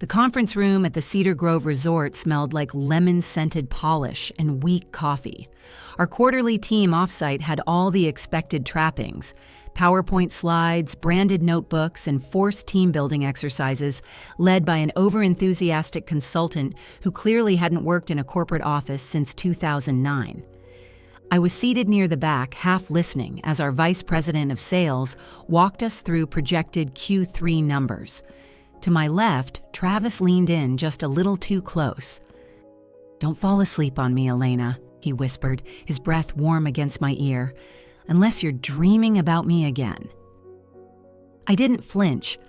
The conference room at the Cedar Grove Resort smelled like lemon-scented polish and weak coffee. Our quarterly team offsite had all the expected trappings: PowerPoint slides, branded notebooks, and forced team-building exercises led by an over-enthusiastic consultant who clearly hadn't worked in a corporate office since 2009. I was seated near the back, half listening, as our vice president of sales walked us through projected Q3 numbers. To my left, Travis leaned in just a little too close. "Don't fall asleep on me, Elena," he whispered, his breath warm against my ear, "unless you're dreaming about me again." I didn't flinch.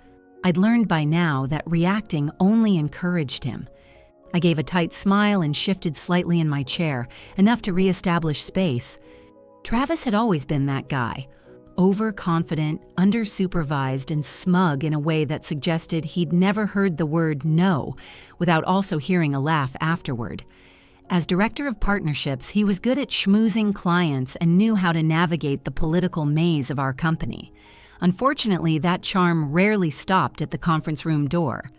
I'd learned by now that reacting only encouraged him. I gave a tight smile and shifted slightly in my chair, enough to reestablish space. Travis had always been that guy. Overconfident, undersupervised, and smug in a way that suggested he'd never heard the word no without also hearing a laugh afterward. As director of partnerships, he was good at schmoozing clients and knew how to navigate the political maze of our company. Unfortunately, that charm rarely stopped at the conference room door.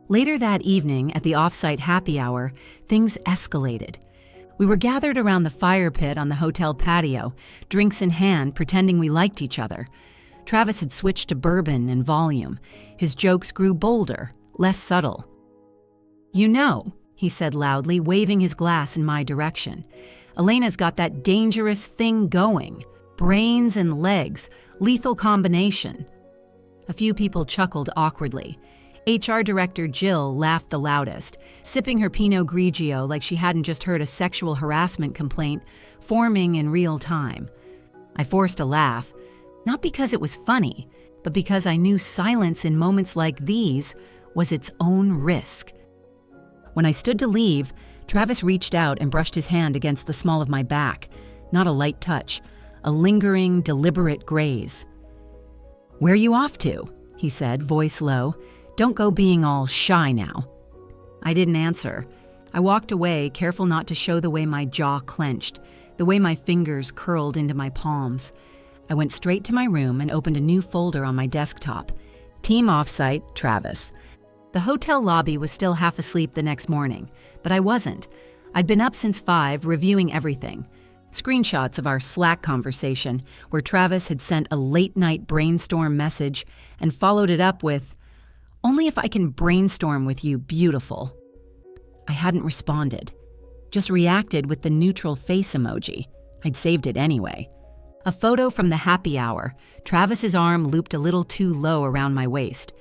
Later that evening, at the off-site happy hour, things escalated. We were gathered around the fire pit on the hotel patio, drinks in hand, pretending we liked each other. Travis had switched to bourbon and volume. His jokes grew bolder, less subtle. "You know," he said loudly, waving his glass in my direction, "Elena's got that dangerous thing going. Brains and legs, lethal combination." A few people chuckled awkwardly. HR Director Jill laughed the loudest, sipping her Pinot Grigio like she hadn't just heard a sexual harassment complaint forming in real time. I forced a laugh, not because it was funny, but because I knew silence in moments like these was its own risk. When I stood to leave, Travis reached out and brushed his hand against the small of my back, not a light touch, a lingering, deliberate graze. "Where are you off to?" he said, voice low. "Don't go being all shy now." I didn't answer. I walked away, careful not to show the way my jaw clenched, the way my fingers curled into my palms. I went straight to my room and opened a new folder on my desktop. Team Offsite, Travis. The hotel lobby was still half asleep the next morning, but I wasn't. I'd been up since 5, reviewing everything. Screenshots of our Slack conversation, where Travis had sent a late-night brainstorm message and followed it up with, "Only if I can brainstorm with you, beautiful." I hadn't responded, just reacted with the neutral face emoji. I'd saved it anyway. A photo from the happy hour, Travis's arm looped a little too low around my waist.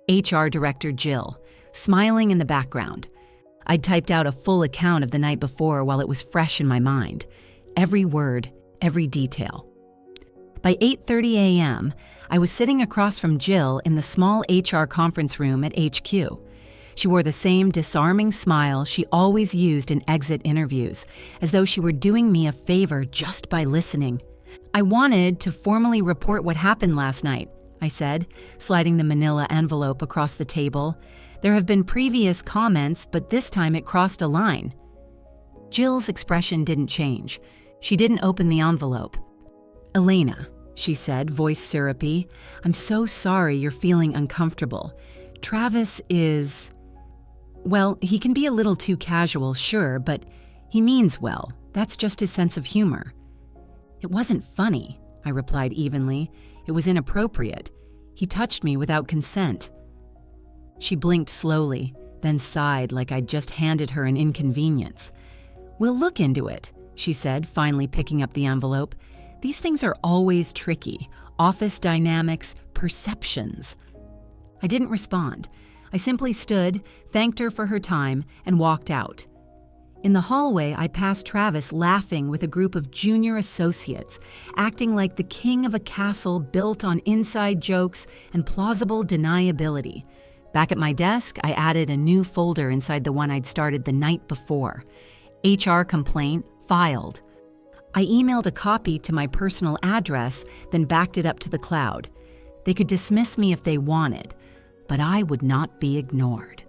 HR Director Jill, smiling in the background. I'd typed out a full account of the night before while it was fresh in my mind. Every word, every detail. By 8:30 a.m., I was sitting across from Jill in the small HR conference room at HQ. She wore the same disarming smile she always used in exit interviews, as though she were doing me a favor just by listening. "I wanted to formally report what happened last night," I said, sliding the manila envelope across the table. "There have been previous comments, but this time it crossed a line." Jill's expression didn't change. She didn't open the envelope. "Elena," she said, voice syrupy, "I'm so sorry you're feeling uncomfortable. Travis is... well, he can be a little too casual, sure, but he means well. That's just his sense of humor." "It wasn't funny," I replied evenly. "It was inappropriate. He touched me without consent." She blinked slowly, then sighed like I'd just handed her an inconvenience. "We'll look into it," she said, finally picking up the envelope. "These things are always tricky. Office dynamics, perceptions." I didn't respond. I simply stood, thanked her for her time, and walked out. In the hallway, I passed Travis laughing with a group of junior associates, acting like the king of a castle built on inside jokes and plausible deniability. Back at my desk, I added a new folder inside the one I'd started the night before. HR complaint, filed. I emailed a copy to my personal address, then backed it up to the cloud. They could dismiss me if they wanted, but I would not be ignored.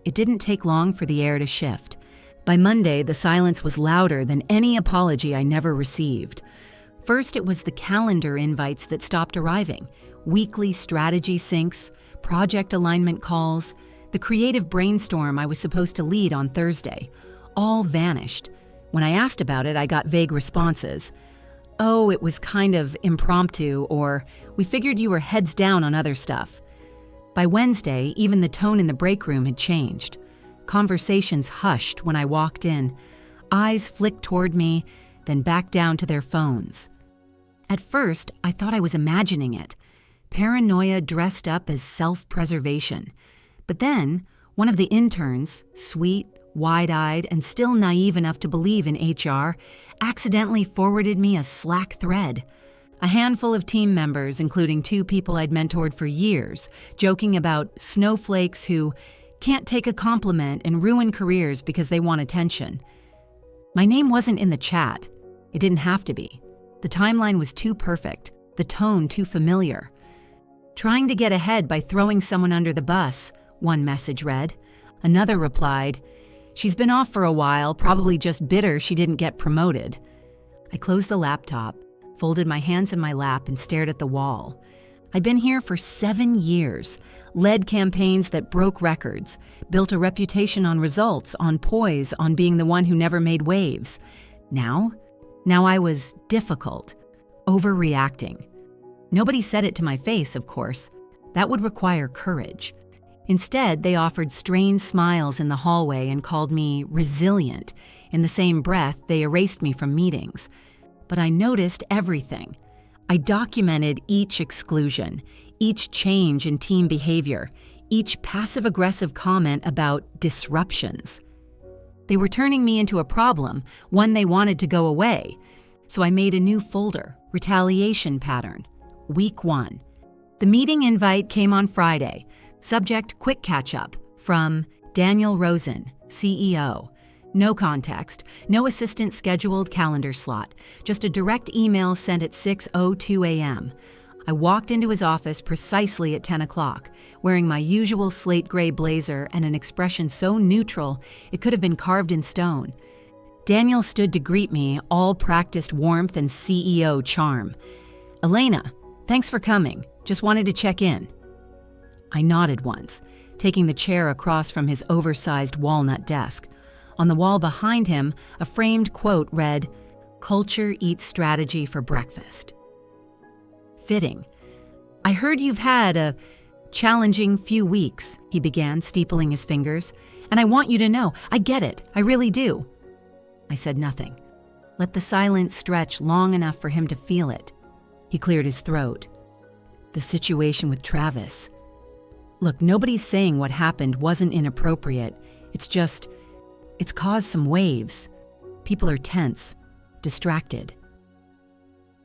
It didn't take long for the air to shift. By Monday, the silence was louder than any apology I never received. First, it was the calendar invites that stopped arriving, weekly strategy syncs, project alignment calls. The creative brainstorm I was supposed to lead on Thursday. All vanished. When I asked about it, I got vague responses. "Oh, it was kind of impromptu," or "We figured you were heads down on other stuff." By Wednesday, even the tone in the break room had changed. Conversations hushed when I walked in. Eyes flicked toward me, then back down to their phones. At first, I thought I was imagining it. Paranoia dressed up as self-preservation. But then, one of the interns, sweet, wide-eyed, and still naive enough to believe in HR, accidentally forwarded me a Slack thread. A handful of team members, including 2 people I'd mentored for years, joking about snowflakes who can't take a compliment and ruin careers because they want attention. My name wasn't in the chat. It didn't have to be. The timeline was too perfect, the tone too familiar. "Trying to get ahead by throwing someone under the bus," one message read. Another replied, "She's been off for a while, probably just bitter she didn't get promoted." I closed the laptop, folded my hands in my lap, and stared at the wall. I'd been here for 7 years, led campaigns that broke records, built a reputation on results, on poise, on being the one who never made waves. Now I was difficult, overreacting. Nobody said it to my face, of course. That would require courage. Instead, they offered strained smiles in the hallway and called me resilient. In the same breath, they erased me from meetings. But I noticed everything. I documented each exclusion, each change in team behavior, each passive-aggressive comment about disruptions. They were turning me into a problem, one they wanted to go away. So I made a new folder, retaliation pattern. Week 1. The meeting invite came on Friday. Subject, quick catch-up, from Daniel Rosen, CEO. No context, no assistant scheduled calendar slot, just a direct email sent at 6:02 a.m. I walked into his office precisely at 10 o'clock, wearing my usual slate gray blazer and an expression so neutral it could have been carved in stone. Daniel stood to greet me, all practiced warmth and CEO charm. "Elena, thanks for coming. Just wanted to check in." I nodded once, taking the chair across from his oversized walnut desk. On the wall behind him, a framed quote read, "Culture eats strategy for breakfast." Fitting. "I heard you've had a challenging few weeks," he began, steepling his fingers. "And I want you to know, I get it, I really do." I said nothing. Let the silence stretch long enough for him to feel it. He cleared his throat. "The situation with Travis. Look, nobody's saying what happened wasn't inappropriate. It's caused some waves. People are tense, distracted."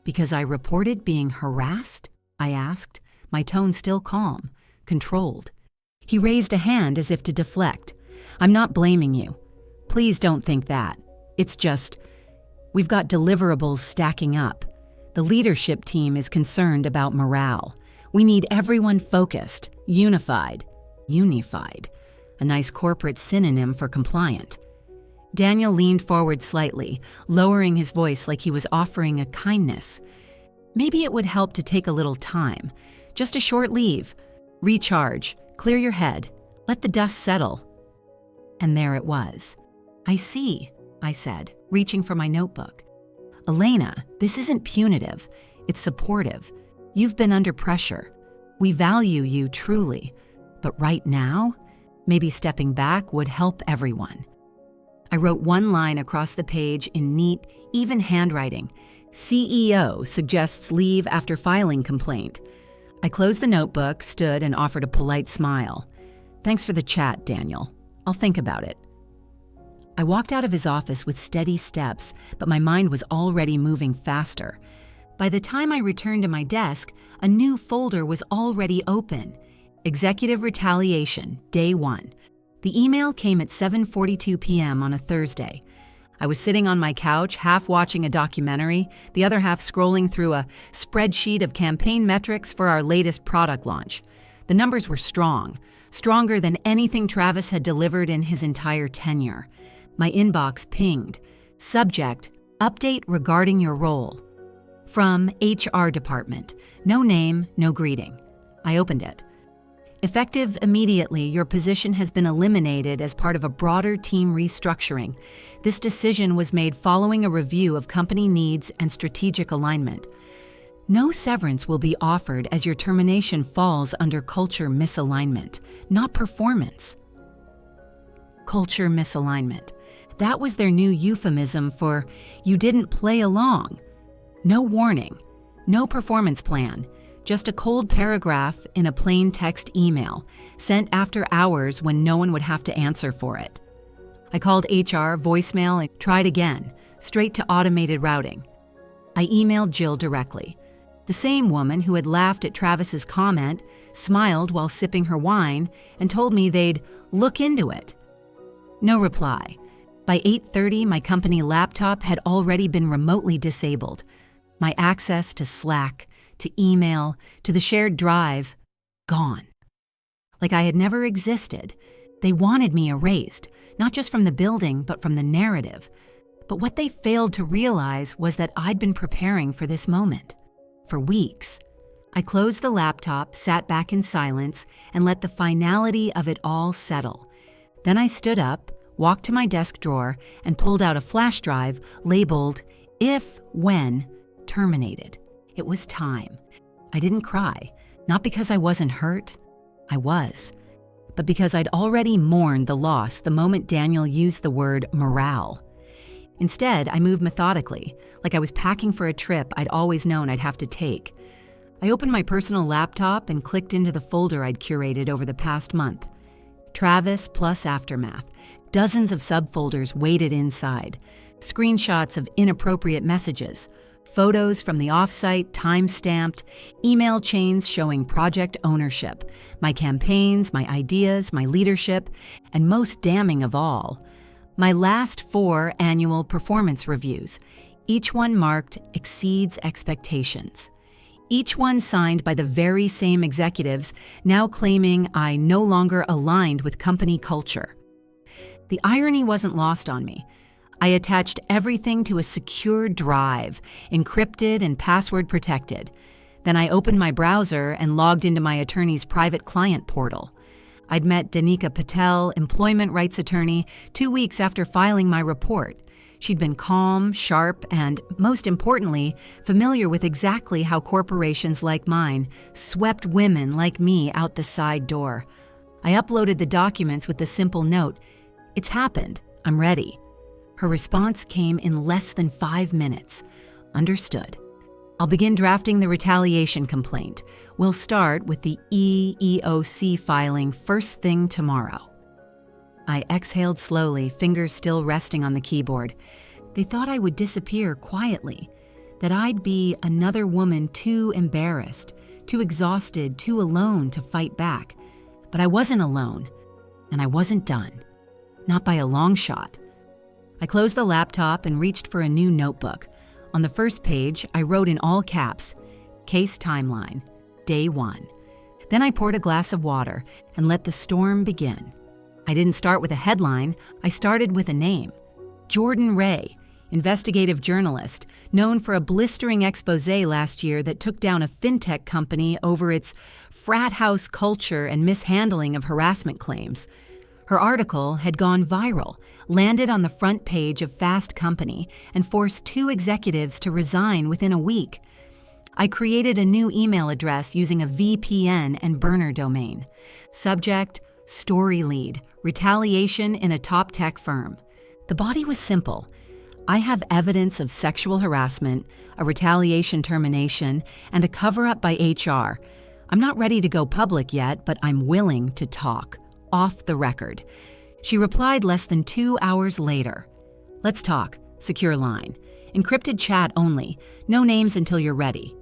"Because I reported being harassed?" I asked, my tone still calm, controlled. He raised a hand as if to deflect. "I'm not blaming you. Please don't think that. It's just, we've got deliverables stacking up. The leadership team is concerned about morale. We need everyone focused, unified. A nice corporate synonym for compliant." Daniel leaned forward slightly, lowering his voice like he was offering a kindness. "Maybe it would help to take a little time. Just a short leave. Recharge. Clear your head. Let the dust settle." And there it was. "I see," I said, reaching for my notebook. "Elena, this isn't punitive. It's supportive. You've been under pressure. We value you truly. But right now, maybe stepping back would help everyone." I wrote one line across the page in neat, even handwriting. "CEO suggests leave after filing complaint." I closed the notebook, stood, and offered a polite smile. "Thanks for the chat, Daniel. I'll think about it." I walked out of his office with steady steps, but my mind was already moving faster. By the time I returned to my desk, a new folder was already open. Executive Retaliation, Day 1. The email came at 7:42 p.m. on a Thursday. I was sitting on my couch, half watching a documentary, the other half scrolling through a spreadsheet of campaign metrics for our latest product launch. The numbers were strong, stronger than anything Travis had delivered in his entire tenure. My inbox pinged. Subject, update regarding your role. From HR department. No name, no greeting. I opened it. Effective immediately, your position has been eliminated as part of a broader team restructuring. This decision was made following a review of company needs and strategic alignment. No severance will be offered as your termination falls under culture misalignment, not performance. Culture misalignment. That was their new euphemism for you didn't play along. No warning, no performance plan, just a cold paragraph in a plain text email sent after hours when no one would have to answer for it. I called HR, voicemail, and tried again, straight to automated routing. I emailed Jill directly. The same woman who had laughed at Travis's comment smiled while sipping her wine and told me they'd look into it. No reply. By 8:30, my company laptop had already been remotely disabled. My access to Slack, to email, to the shared drive, gone. Like I had never existed. They wanted me erased, not just from the building, but from the narrative. But what they failed to realize was that I'd been preparing for this moment. For weeks. I closed the laptop, sat back in silence, and let the finality of it all settle. Then I stood up, walked to my desk drawer, and pulled out a flash drive labeled, "If, when, terminated." It was time. I didn't cry, not because I wasn't hurt. I was. But because I'd already mourned the loss the moment Daniel used the word morale. Instead, I moved methodically, like I was packing for a trip I'd always known I'd have to take. I opened my personal laptop and clicked into the folder I'd curated over the past month. Travis plus Aftermath. Dozens of subfolders waited inside. Screenshots of inappropriate messages. Photos from the offsite, time-stamped, email chains showing project ownership, my campaigns, my ideas, my leadership, and most damning of all, my last 4 annual performance reviews, each one marked exceeds expectations. Each one signed by the very same executives, now claiming I no longer aligned with company culture. The irony wasn't lost on me. I attached everything to a secure drive, encrypted and password protected. Then I opened my browser and logged into my attorney's private client portal. I'd met Danica Patel, employment rights attorney, 2 weeks after filing my report. She'd been calm, sharp, and, most importantly, familiar with exactly how corporations like mine swept women like me out the side door. I uploaded the documents with the simple note, "It's happened. I'm ready." Her response came in less than 5 minutes. Understood. I'll begin drafting the retaliation complaint. We'll start with the EEOC filing first thing tomorrow. I exhaled slowly, fingers still resting on the keyboard. They thought I would disappear quietly, that I'd be another woman too embarrassed, too exhausted, too alone to fight back. But I wasn't alone, and I wasn't done. Not by a long shot. I closed the laptop and reached for a new notebook. On the first page, I wrote in all caps, "Case timeline, day 1." Then I poured a glass of water and let the storm begin. I didn't start with a headline, I started with a name. Jordan Ray, investigative journalist, known for a blistering expose last year that took down a fintech company over its frat house culture and mishandling of harassment claims. Her article had gone viral, landed on the front page of Fast Company, and forced 2 executives to resign within a week. I created a new email address using a VPN and burner domain. Subject, story lead, retaliation in a top tech firm. The body was simple. I have evidence of sexual harassment, a retaliation termination, and a cover-up by HR. I'm not ready to go public yet, but I'm willing to talk. Off the record. She replied less than 2 hours later. "Let's talk. Secure line. Encrypted chat only. No names until you're ready."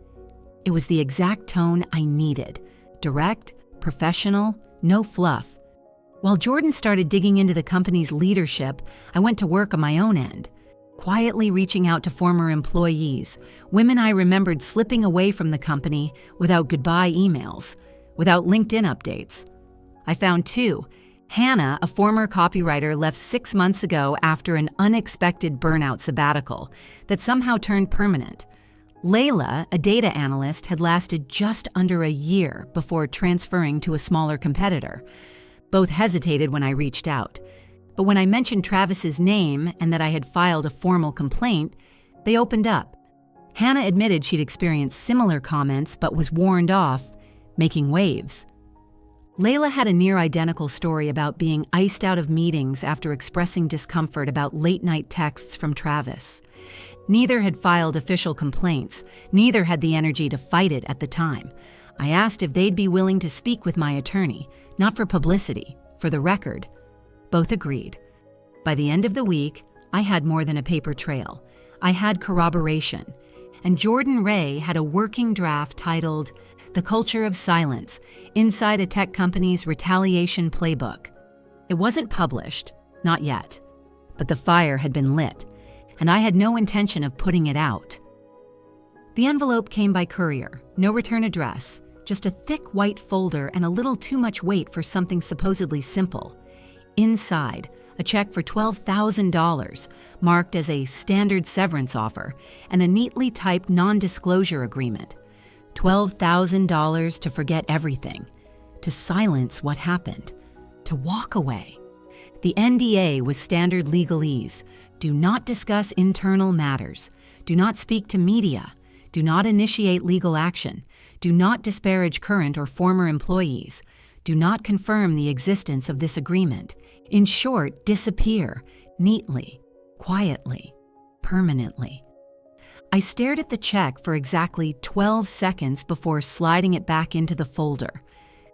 It was the exact tone I needed. Direct, professional, no fluff. While Jordan started digging into the company's leadership, I went to work on my own end. Quietly reaching out to former employees, women I remembered slipping away from the company without goodbye emails, without LinkedIn updates. I found 2. Hannah, a former copywriter, left 6 months ago after an unexpected burnout sabbatical that somehow turned permanent. Layla, a data analyst, had lasted just under a year before transferring to a smaller competitor. Both hesitated when I reached out. But when I mentioned Travis's name and that I had filed a formal complaint, they opened up. Hannah admitted she'd experienced similar comments but was warned off, making waves. Layla had a near-identical story about being iced out of meetings after expressing discomfort about late-night texts from Travis. Neither had filed official complaints. Neither had the energy to fight it at the time. I asked if they'd be willing to speak with my attorney, not for publicity, for the record. Both agreed. By the end of the week, I had more than a paper trail. I had corroboration. And Jordan Ray had a working draft titled "The Culture of Silence: Inside a Tech Company's Retaliation Playbook." It wasn't published, not yet, but the fire had been lit, and I had no intention of putting it out. The envelope came by courier, no return address, just a thick white folder and a little too much weight for something supposedly simple. Inside, a check for $12,000, marked as a standard severance offer, and a neatly typed non-disclosure agreement. $12,000 to forget everything, to silence what happened, to walk away. The NDA was standard legalese. Do not discuss internal matters. Do not speak to media. Do not initiate legal action. Do not disparage current or former employees. Do not confirm the existence of this agreement. In short, disappear, neatly, quietly, permanently. I stared at the check for exactly 12 seconds before sliding it back into the folder.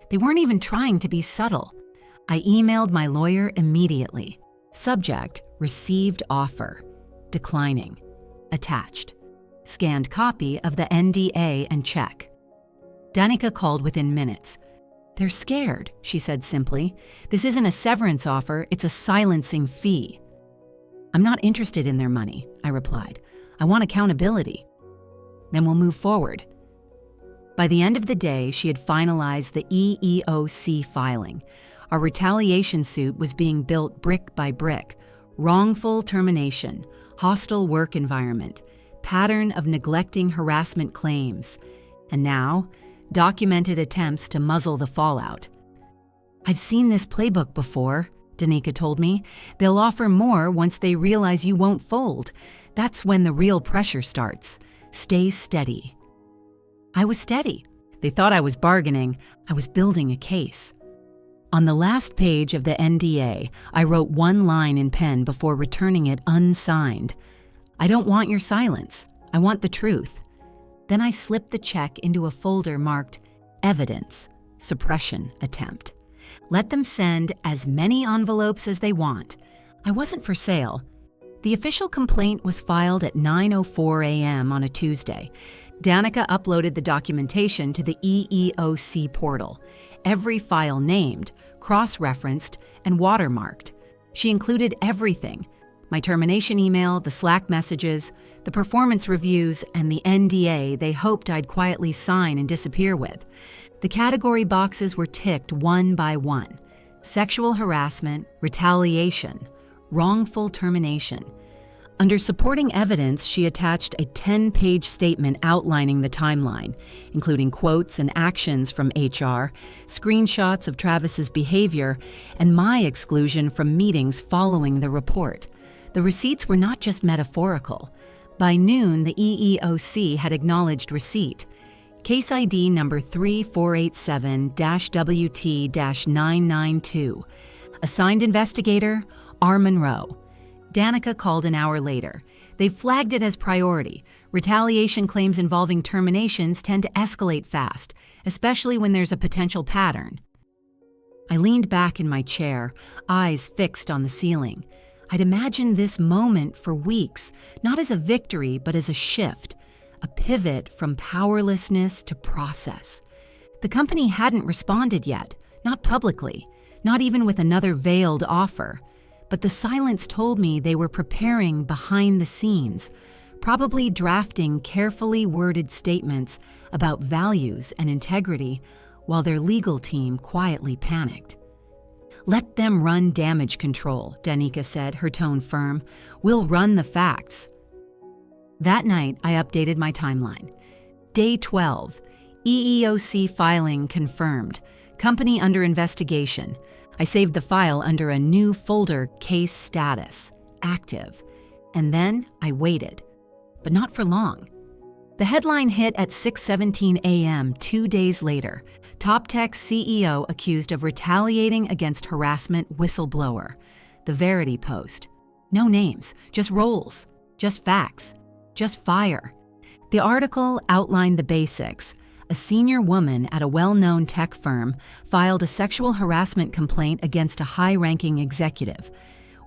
They weren't even trying to be subtle. I emailed my lawyer immediately. Subject: received offer. Declining. Attached. Scanned copy of the NDA and check. Danica called within minutes. "They're scared," she said simply. "This isn't a severance offer, it's a silencing fee." "I'm not interested in their money," I replied. "I want accountability." "Then we'll move forward." By the end of the day, she had finalized the EEOC filing. Our retaliation suit was being built brick by brick. Wrongful termination, hostile work environment, pattern of neglecting harassment claims, and now, documented attempts to muzzle the fallout. "I've seen this playbook before," Danica told me. "They'll offer more once they realize you won't fold. That's when the real pressure starts. Stay steady." I was steady. They thought I was bargaining. I was building a case. On the last page of the NDA, I wrote one line in pen before returning it unsigned. "I don't want your silence. I want the truth." Then I slipped the check into a folder marked Evidence, Suppression Attempt. Let them send as many envelopes as they want. I wasn't for sale. The official complaint was filed at 9:04 a.m. on a Tuesday. Danica uploaded the documentation to the EEOC portal. Every file named, cross-referenced, and watermarked. She included everything: my termination email, the Slack messages, the performance reviews, and the NDA they hoped I'd quietly sign and disappear with. The category boxes were ticked one by one: sexual harassment, retaliation, wrongful termination. Under supporting evidence, she attached a 10-page statement outlining the timeline, including quotes and actions from HR, screenshots of Travis's behavior, and my exclusion from meetings following the report. The receipts were not just metaphorical. By noon, the EEOC had acknowledged receipt. Case ID number 3487-WT-992. Assigned investigator, R. Monroe. Danica called an hour later. They flagged it as priority. Retaliation claims involving terminations tend to escalate fast, especially when there's a potential pattern. I leaned back in my chair, eyes fixed on the ceiling. I'd imagined this moment for weeks, not as a victory, but as a shift, a pivot from powerlessness to process. The company hadn't responded yet, not publicly, not even with another veiled offer. But the silence told me they were preparing behind the scenes, probably drafting carefully worded statements about values and integrity while their legal team quietly panicked. "Let them run damage control," Danica said, her tone firm. "We'll run the facts." That night, I updated my timeline. Day 12, EEOC filing confirmed. Company under investigation. I saved the file under a new folder, case status, active. And then I waited. But not for long. The headline hit at 6:17 a.m. 2 days later. TopTech CEO accused of retaliating against harassment whistleblower. The Verity Post. No names, just roles, just facts, just fire. The article outlined the basics. A senior woman at a well-known tech firm filed a sexual harassment complaint against a high-ranking executive.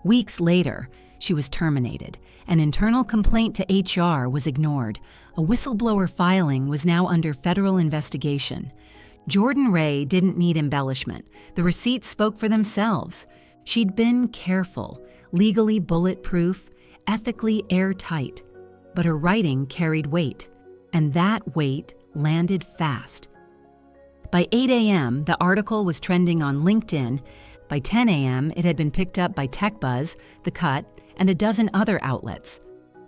Weeks later, she was terminated. An internal complaint to HR was ignored. A whistleblower filing was now under federal investigation. Jordan Ray didn't need embellishment. The receipts spoke for themselves. She'd been careful, legally bulletproof, ethically airtight. But her writing carried weight, and that weight landed fast. By 8 a.m., the article was trending on LinkedIn. By 10 a.m., it had been picked up by TechBuzz, The Cut, and a dozen other outlets.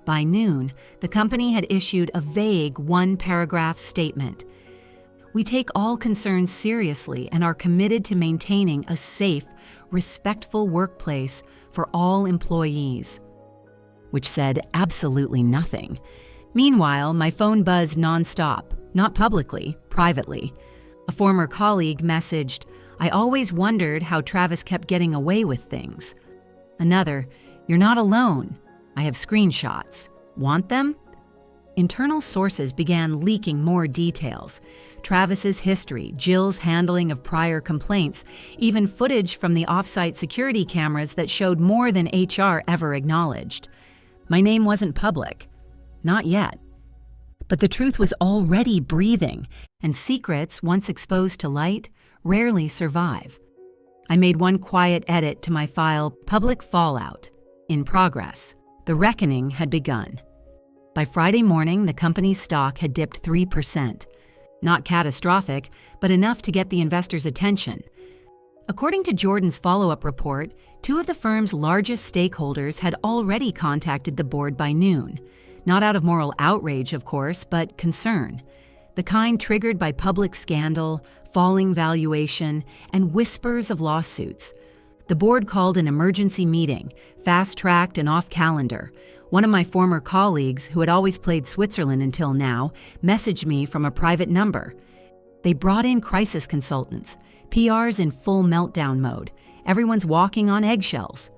By noon, the company had issued a vague one-paragraph statement. We take all concerns seriously and are committed to maintaining a safe, respectful workplace for all employees. Which said absolutely nothing. Meanwhile, my phone buzzed nonstop, not publicly, privately. A former colleague messaged, "I always wondered how Travis kept getting away with things." Another, "You're not alone. I have screenshots. Want them?" Internal sources began leaking more details. Travis's history, Jill's handling of prior complaints, even footage from the off-site security cameras that showed more than HR ever acknowledged. My name wasn't public. Not yet. But the truth was already breathing, and secrets, once exposed to light, rarely survive. I made one quiet edit to my file, Public Fallout. In progress. The reckoning had begun. By Friday morning, the company's stock had dipped 3%. Not catastrophic, but enough to get the investors' attention. According to Jordan's follow-up report, 2 of the firm's largest stakeholders had already contacted the board by noon. Not out of moral outrage, of course, but concern. The kind triggered by public scandal, falling valuation, and whispers of lawsuits. The board called an emergency meeting, fast-tracked and off-calendar. One of my former colleagues, who had always played Switzerland until now, messaged me from a private number. They brought in crisis consultants, PRs in full meltdown mode. Everyone's walking on eggshells.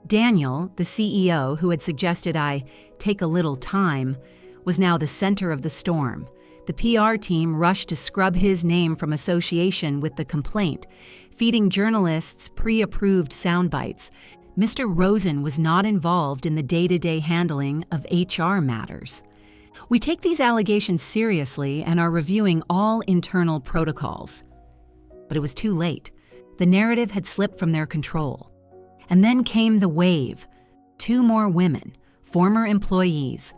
Daniel, the CEO who had suggested I take a little time, was now the center of the storm. The PR team rushed to scrub his name from association with the complaint, feeding journalists pre-approved sound bites. Mr. Rosen was not involved in the day-to-day handling of HR matters. We take these allegations seriously and are reviewing all internal protocols. But it was too late. The narrative had slipped from their control. And then came the wave. 2 more women, former employees.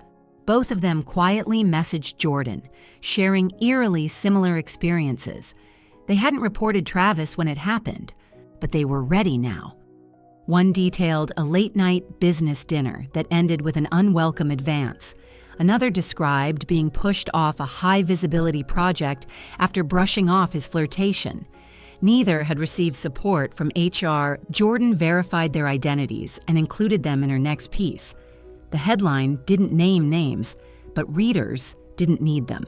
Both of them quietly messaged Jordan, sharing eerily similar experiences. They hadn't reported Travis when it happened, but they were ready now. One detailed a late-night business dinner that ended with an unwelcome advance. Another described being pushed off a high-visibility project after brushing off his flirtation. Neither had received support from HR. Jordan verified their identities and included them in her next piece. The headline didn't name names, but readers didn't need them.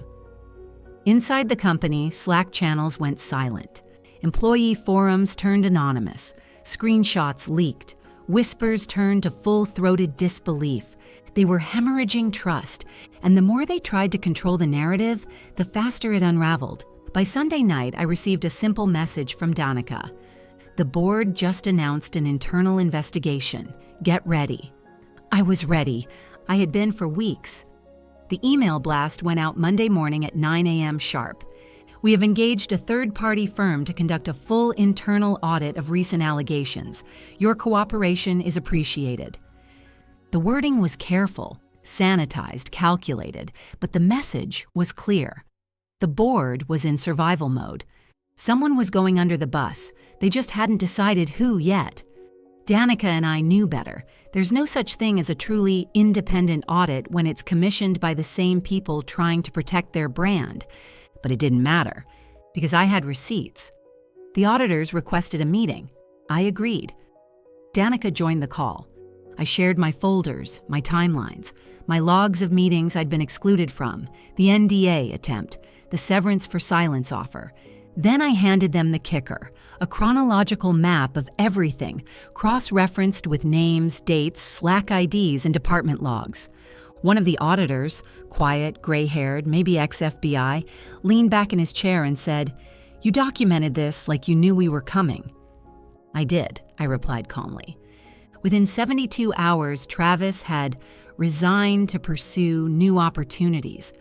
Inside the company, Slack channels went silent. Employee forums turned anonymous. Screenshots leaked. Whispers turned to full-throated disbelief. They were hemorrhaging trust, and the more they tried to control the narrative, the faster it unraveled. By Sunday night, I received a simple message from Danica. The board just announced an internal investigation. Get ready. I was ready. I had been for weeks. The email blast went out Monday morning at 9 a.m. sharp. We have engaged a third-party firm to conduct a full internal audit of recent allegations. Your cooperation is appreciated. The wording was careful, sanitized, calculated, but the message was clear. The board was in survival mode. Someone was going under the bus. They just hadn't decided who yet. Danica and I knew better. There's no such thing as a truly independent audit when it's commissioned by the same people trying to protect their brand. But it didn't matter, because I had receipts. The auditors requested a meeting. I agreed. Danica joined the call. I shared my folders, my timelines, my logs of meetings I'd been excluded from, the NDA attempt, the severance for silence offer. Then I handed them the kicker, a chronological map of everything, cross-referenced with names, dates, Slack IDs, and department logs. One of the auditors, quiet, gray-haired, maybe ex-FBI, leaned back in his chair and said, "You documented this like you knew we were coming." "I did," I replied calmly. Within 72 hours, Travis had resigned to pursue new opportunities.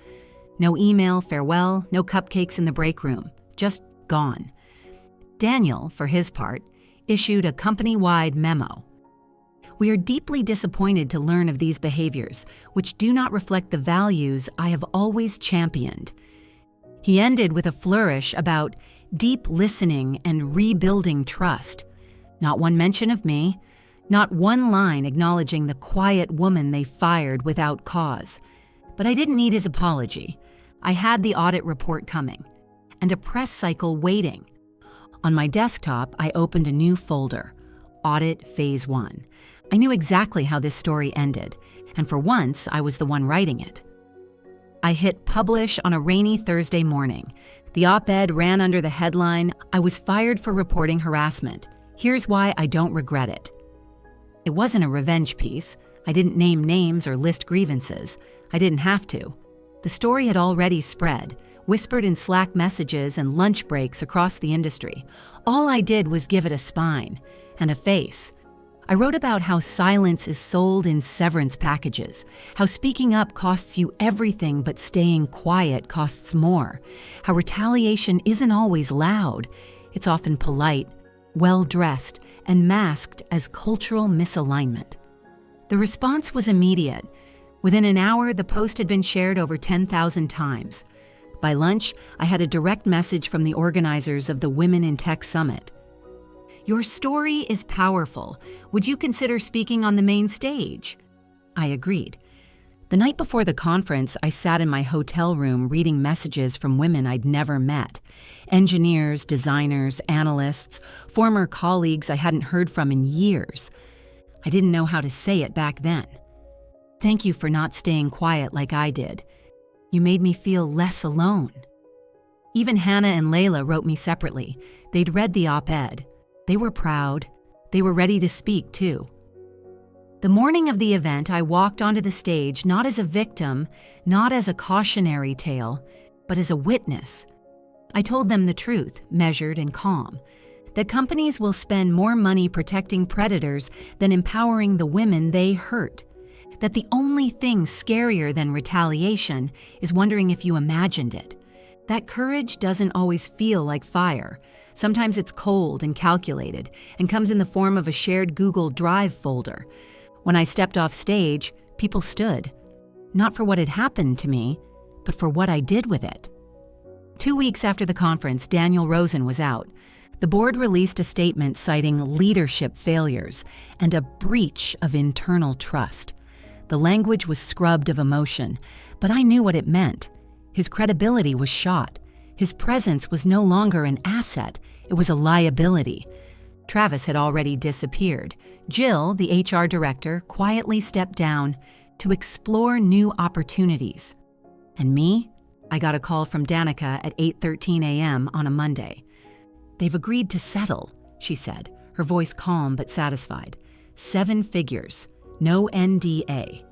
No email farewell, no cupcakes in the break room, just gone. Daniel, for his part, issued a company-wide memo. "We are deeply disappointed to learn of these behaviors, which do not reflect the values I have always championed." He ended with a flourish about deep listening and rebuilding trust. Not one mention of me, not one line acknowledging the quiet woman they fired without cause. But I didn't need his apology. I had the audit report coming, and a press cycle waiting. On my desktop, I opened a new folder, Audit Phase 1. I knew exactly how this story ended, and for once, I was the one writing it. I hit publish on a rainy Thursday morning. The op-ed ran under the headline, "I was fired for reporting harassment. Here's why I don't regret it." It wasn't a revenge piece. I didn't name names or list grievances. I didn't have to. The story had already spread, whispered in Slack messages and lunch breaks across the industry. All I did was give it a spine and a face. I wrote about how silence is sold in severance packages, how speaking up costs you everything but staying quiet costs more, how retaliation isn't always loud. It's often polite, well-dressed, and masked as cultural misalignment. The response was immediate. Within an hour, the post had been shared over 10,000 times. By lunch, I had a direct message from the organizers of the Women in Tech Summit. "Your story is powerful. Would you consider speaking on the main stage?" I agreed. The night before the conference, I sat in my hotel room reading messages from women I'd never met. Engineers, designers, analysts, former colleagues I hadn't heard from in years. I didn't know how to say it back then. "Thank you for not staying quiet like I did. You made me feel less alone." Even Hannah and Layla wrote me separately. They'd read the op-ed. They were proud. They were ready to speak, too. The morning of the event, I walked onto the stage not as a victim, not as a cautionary tale, but as a witness. I told them the truth, measured and calm, that companies will spend more money protecting predators than empowering the women they hurt, that the only thing scarier than retaliation is wondering if you imagined it. That courage doesn't always feel like fire. Sometimes it's cold and calculated and comes in the form of a shared Google Drive folder. When I stepped off stage, people stood, not for what had happened to me, but for what I did with it. 2 weeks after the conference, Daniel Rosen was out. The board released a statement citing leadership failures and a breach of internal trust. The language was scrubbed of emotion, but I knew what it meant. His credibility was shot. His presence was no longer an asset, it was a liability. Travis had already disappeared. Jill, the HR director, quietly stepped down to explore new opportunities. And me? I got a call from Danica at 8:13 a.m. on a Monday. "They've agreed to settle," she said, her voice calm but satisfied. 7 figures, no NDA.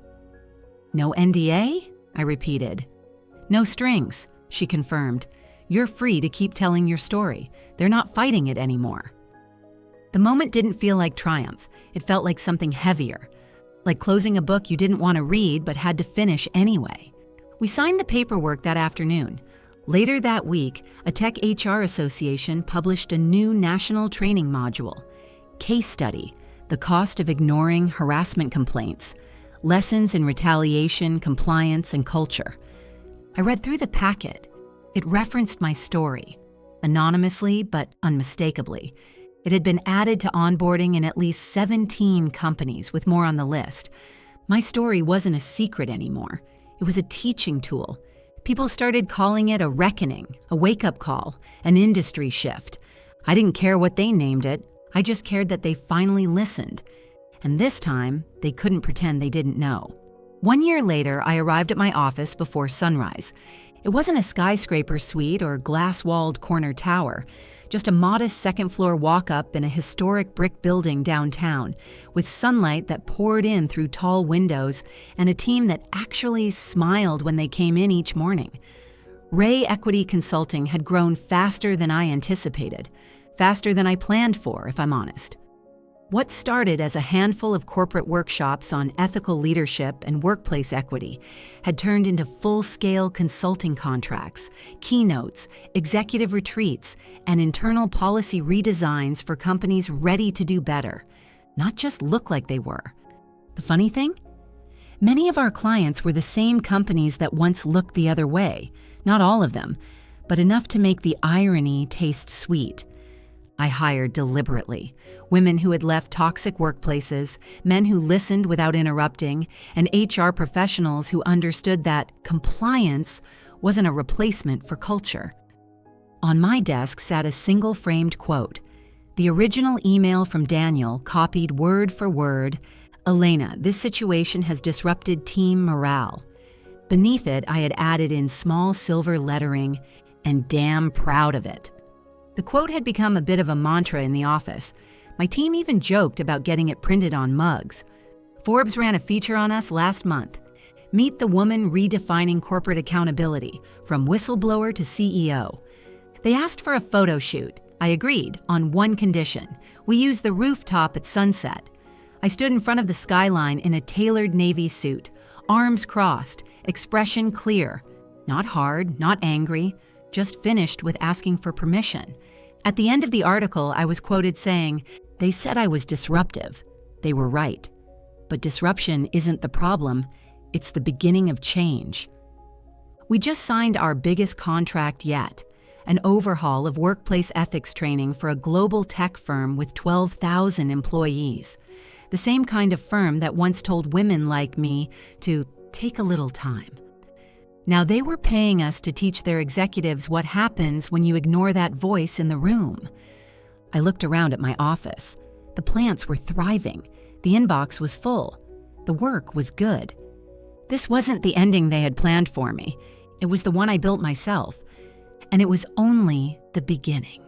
"No NDA?" I repeated. "No strings," she confirmed. "You're free to keep telling your story. They're not fighting it anymore." The moment didn't feel like triumph. It felt like something heavier, like closing a book you didn't want to read but had to finish anyway. We signed the paperwork that afternoon. Later that week, a tech HR association published a new national training module, Case Study, The Cost of Ignoring Harassment Complaints, Lessons in Retaliation, Compliance, and Culture. I read through the packet. It referenced my story, anonymously but unmistakably. It had been added to onboarding in at least 17 companies, with more on the list. My story wasn't a secret anymore. It was a teaching tool. People started calling it a reckoning, a wake-up call, an industry shift. I didn't care what they named it. I just cared that they finally listened. And this time, they couldn't pretend they didn't know. 1 year later, I arrived at my office before sunrise. It wasn't a skyscraper suite or glass-walled corner tower, just a modest second-floor walk-up in a historic brick building downtown, with sunlight that poured in through tall windows and a team that actually smiled when they came in each morning. Ray Equity Consulting had grown faster than I anticipated, faster than I planned for, if I'm honest. What started as a handful of corporate workshops on ethical leadership and workplace equity had turned into full-scale consulting contracts, keynotes, executive retreats, and internal policy redesigns for companies ready to do better, not just look like they were. The funny thing? Many of our clients were the same companies that once looked the other way, not all of them, but enough to make the irony taste sweet. I hired deliberately women who had left toxic workplaces, men who listened without interrupting, and HR professionals who understood that compliance wasn't a replacement for culture. On my desk sat a single-framed quote, the original email from Daniel copied word for word, "Elena, this situation has disrupted team morale." Beneath it, I had added in small silver lettering, "and damn proud of it." The quote had become a bit of a mantra in the office. My team even joked about getting it printed on mugs. Forbes ran a feature on us last month. Meet the woman redefining corporate accountability, from whistleblower to CEO. They asked for a photo shoot. I agreed, on one condition. We use the rooftop at sunset. I stood in front of the skyline in a tailored navy suit, arms crossed, expression clear. Not hard, not angry, just finished with asking for permission. At the end of the article, I was quoted saying, "They said I was disruptive. They were right. But disruption isn't the problem. It's the beginning of change." We just signed our biggest contract yet, an overhaul of workplace ethics training for a global tech firm with 12,000 employees. The same kind of firm that once told women like me to take a little time. Now they were paying us to teach their executives what happens when you ignore that voice in the room. I looked around at my office. The plants were thriving. The inbox was full. The work was good. This wasn't the ending they had planned for me. It was the one I built myself. And it was only the beginning.